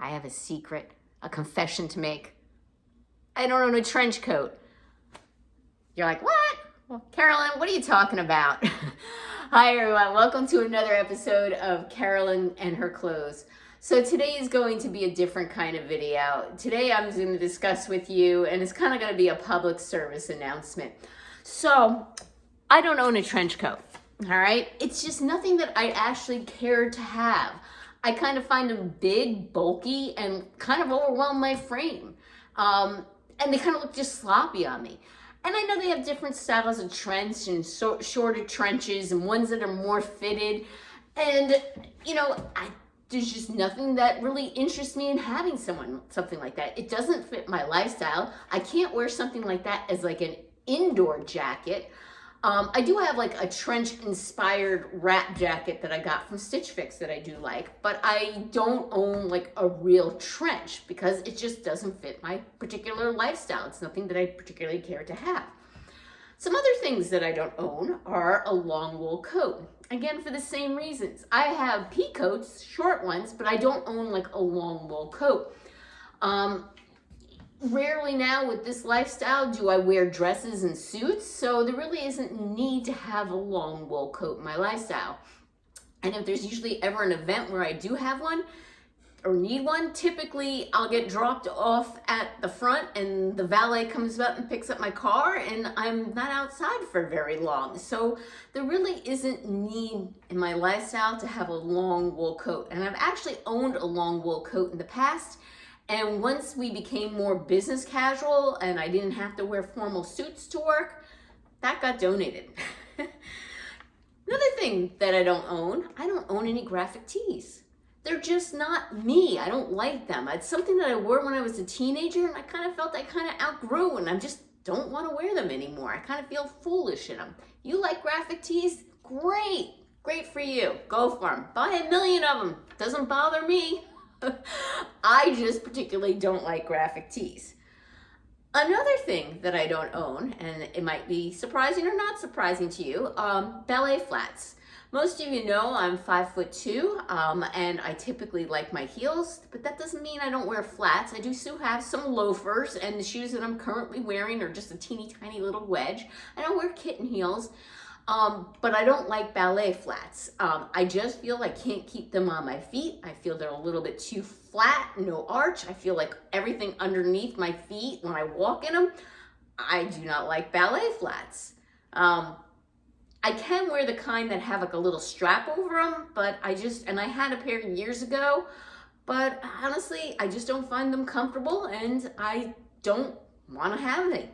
I have a secret, a confession to make. I don't own a trench coat. You're like, what? Well, Carolyn, what are you talking about? Hi, everyone. Welcome to another episode of Carolyn and Her Clothes. So today is going to be a different kind of video. Today I'm going to discuss with you, and it's kind of going to be a public service announcement. So I don't own a trench coat, all right? It's just nothing that I actually care to have. I kind of find them big, bulky, and kind of overwhelm my frame. And they kind of look just sloppy on me. And I know they have different styles of trench and shorter trenches and ones that are more fitted. And, you know, there's just nothing that really interests me in having something like that. It doesn't fit my lifestyle. I can't wear something like that as like an indoor jacket. I do have like a trench inspired wrap jacket that I got from Stitch Fix that I do like, but I don't own like a real trench because it just doesn't fit my particular lifestyle. It's nothing that I particularly care to have. Some other things that I don't own are a long wool coat. Again, for the same reasons. I have pea coats, short ones, but I don't own like a long wool coat. Rarely now with this lifestyle do I wear dresses and suits, so there really isn't need to have a long wool coat in my lifestyle. And if there's usually ever an event where I do have one or need one, typically I'll get dropped off at the front and the valet comes up and picks up my car and I'm not outside for very long. So there really isn't need in my lifestyle to have a long wool coat. And I've actually owned a long wool coat in the past. And once we became more business casual and I didn't have to wear formal suits to work, that got donated. Another thing that I don't own any graphic tees. They're just not me. I don't like them. It's something that I wore when I was a teenager and I kind of felt I kind of outgrew and I just don't want to wear them anymore. I kind of feel foolish in them. You like graphic tees? Great. Great for you. Go for them. Buy 1,000,000 of them. Doesn't bother me. I just particularly don't like graphic tees. Another thing that I don't own, and it might be surprising or not surprising to you, ballet flats. Most of you know I'm 5'2", and I typically like my heels, but that doesn't mean I don't wear flats. I do still have some loafers, and the shoes that I'm currently wearing are just a teeny tiny little wedge. I don't wear kitten heels. But I don't like ballet flats. I just feel I can't keep them on my feet. I feel they're a little bit too flat, no arch. I feel like everything underneath my feet when I walk in them. I do not like ballet flats. I can wear the kind that have like a little strap over them, but I had a pair years ago, but honestly, I just don't find them comfortable and I don't want to have them.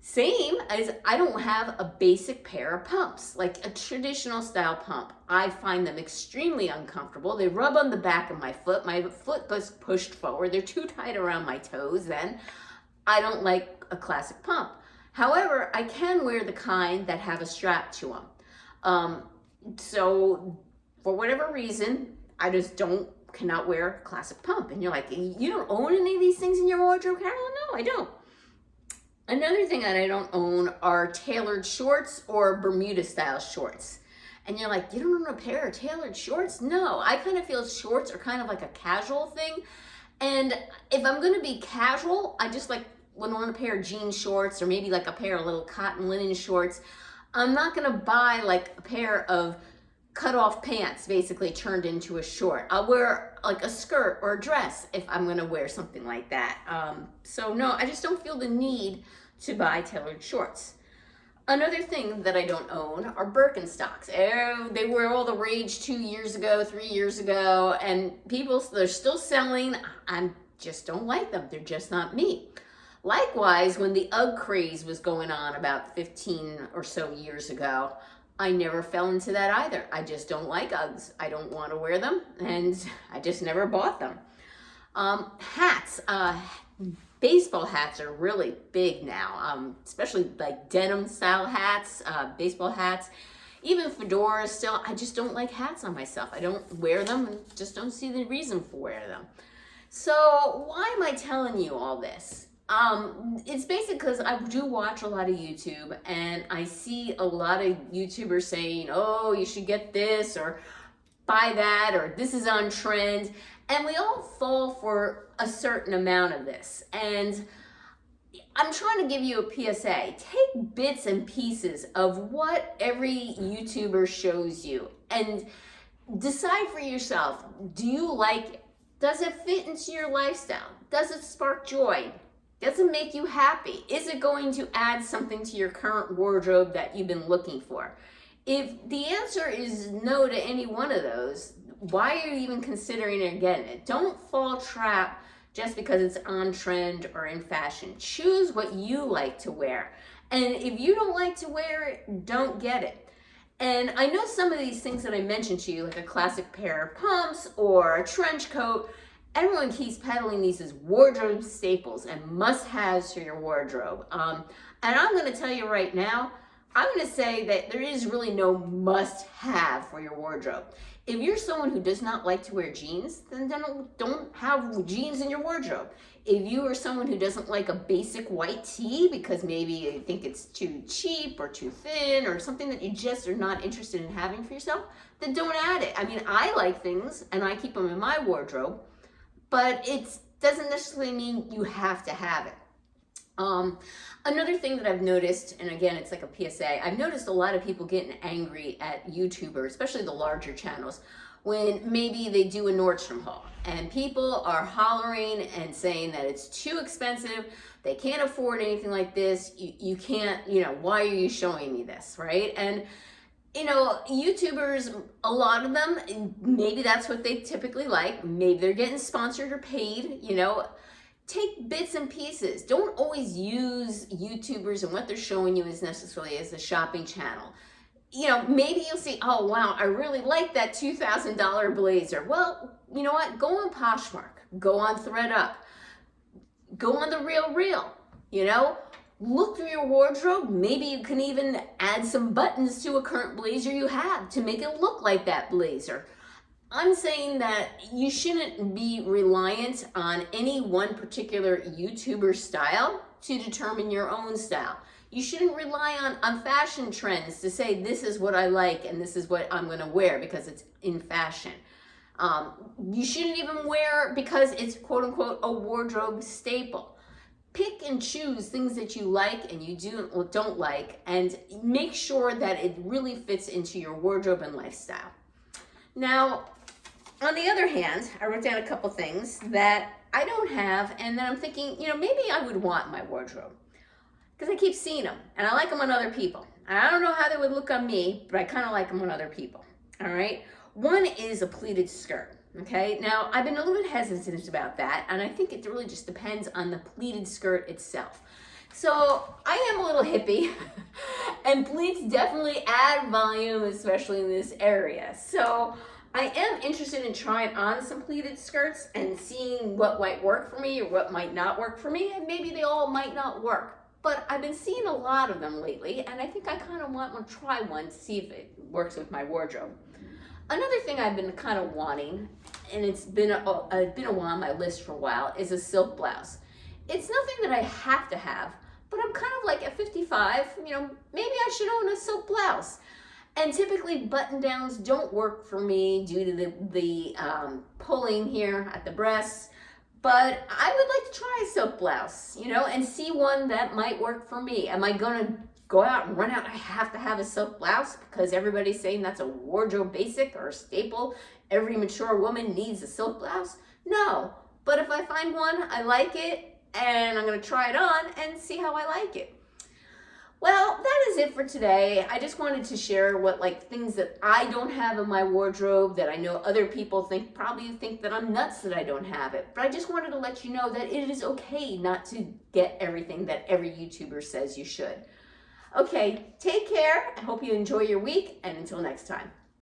Same as I don't have a basic pair of pumps, like a traditional style pump. I find them extremely uncomfortable. They rub on the back of my foot. My foot was pushed forward. They're too tight around my toes then. I don't like a classic pump. However, I can wear the kind that have a strap to them. So for whatever reason, I just cannot wear a classic pump. And you're like, you don't own any of these things in your wardrobe, Carolyn? No, I don't. Another thing that I don't own are tailored shorts or Bermuda style shorts. And you're like, you don't own a pair of tailored shorts? No, I kind of feel shorts are kind of like a casual thing. And if I'm going to be casual, I just would want a pair of jean shorts or maybe like a pair of little cotton linen shorts. I'm not going to buy like a pair of cut off pants basically turned into a short. I'll wear like a skirt or a dress if I'm going to wear something like that. So no, I just don't feel the need to buy tailored shorts. Another thing that I don't own are Birkenstocks. They were all the rage 2 years ago, 3 years ago, and they're still selling. I just don't like them. They're just not me. Likewise, when the UGG craze was going on about 15 or so years ago, I never fell into that either. I just don't like Uggs. I don't want to wear them, and I just never bought them. Hats. Baseball hats are really big now, especially like denim style hats, baseball hats, even fedoras still. I just don't like hats on myself. I don't wear them and just don't see the reason for wearing them. So why am I telling you all this? It's basically because I do watch a lot of YouTube and I see a lot of YouTubers saying, oh, you should get this, or buy that, or this is on trend. And we all fall for a certain amount of this. And I'm trying to give you a PSA. Take bits and pieces of what every YouTuber shows you and decide for yourself, do you like it? Does it fit into your lifestyle? Does it spark joy? Does it make you happy? Is it going to add something to your current wardrobe that you've been looking for? If the answer is no to any one of those, why are you even considering it getting it? Don't fall trap just because it's on trend or in fashion. Choose what you like to wear. And if you don't like to wear it, don't get it. And I know some of these things that I mentioned to you, like a classic pair of pumps or a trench coat, everyone keeps peddling these as wardrobe staples and must-haves for your wardrobe. And I'm going to tell you right now, I'm going to say that there is really no must-have for your wardrobe. If you're someone who does not like to wear jeans, then don't have jeans in your wardrobe. If you are someone who doesn't like a basic white tee because maybe you think it's too cheap or too thin or something that you just are not interested in having for yourself, then don't add it. I mean, I like things and I keep them in my wardrobe, but it doesn't necessarily mean you have to have it. Another thing that I've noticed, and again, it's like a PSA, I've noticed a lot of people getting angry at YouTubers, especially the larger channels, when maybe they do a Nordstrom haul and people are hollering and saying that it's too expensive, they can't afford anything like this, you can't, why are you showing me this, right? And YouTubers, a lot of them, maybe that's what they typically like, maybe they're getting sponsored or paid, take bits and pieces. Don't always use YouTubers and what they're showing you as necessarily as a shopping channel. Maybe you'll see, oh wow, I really like that $2,000 blazer. Well, you know what? Go on Poshmark, go on ThreadUp, go on The RealReal, look through your wardrobe. Maybe you can even add some buttons to a current blazer you have to make it look like that blazer. I'm saying that you shouldn't be reliant on any one particular YouTuber style to determine your own style. You shouldn't rely on fashion trends to say this is what I like and this is what I'm going to wear because it's in fashion. You shouldn't even wear because it's quote unquote a wardrobe staple. Pick and choose things that you like and you don't like, and make sure that it really fits into your wardrobe and lifestyle. Now, on the other hand, I wrote down a couple things that I don't have and that I'm thinking, maybe I would want in my wardrobe. Because I keep seeing them and I like them on other people. I don't know how they would look on me, but I kind of like them on other people. All right. One is a pleated skirt. Okay. Now, I've been a little bit hesitant about that, and I think it really just depends on the pleated skirt itself. So I am a little hippie, and pleats definitely add volume, especially in this area. So I am interested in trying on some pleated skirts and seeing what might work for me or what might not work for me, and maybe they all might not work. But I've been seeing a lot of them lately, and I think I kind of want to try one to see if it works with my wardrobe. Another thing I've been kind of wanting, and it's been a while on my list for a while, is a silk blouse. It's nothing that I have to have, but I'm kind of like at 55, maybe I should own a silk blouse. And typically button downs don't work for me due to the pulling here at the breasts. But I would like to try a silk blouse, and see one that might work for me. Am I going to go out and run out? I have to have a silk blouse because everybody's saying that's a wardrobe basic or a staple. Every mature woman needs a silk blouse. No, but if I find one, I like it, and I'm going to try it on and see how I like it. Well, that is it for today. I just wanted to share things that I don't have in my wardrobe that I know other people probably think that I'm nuts that I don't have it. But I just wanted to let you know that it is okay not to get everything that every YouTuber says you should. Okay, take care. I hope you enjoy your week, and until next time.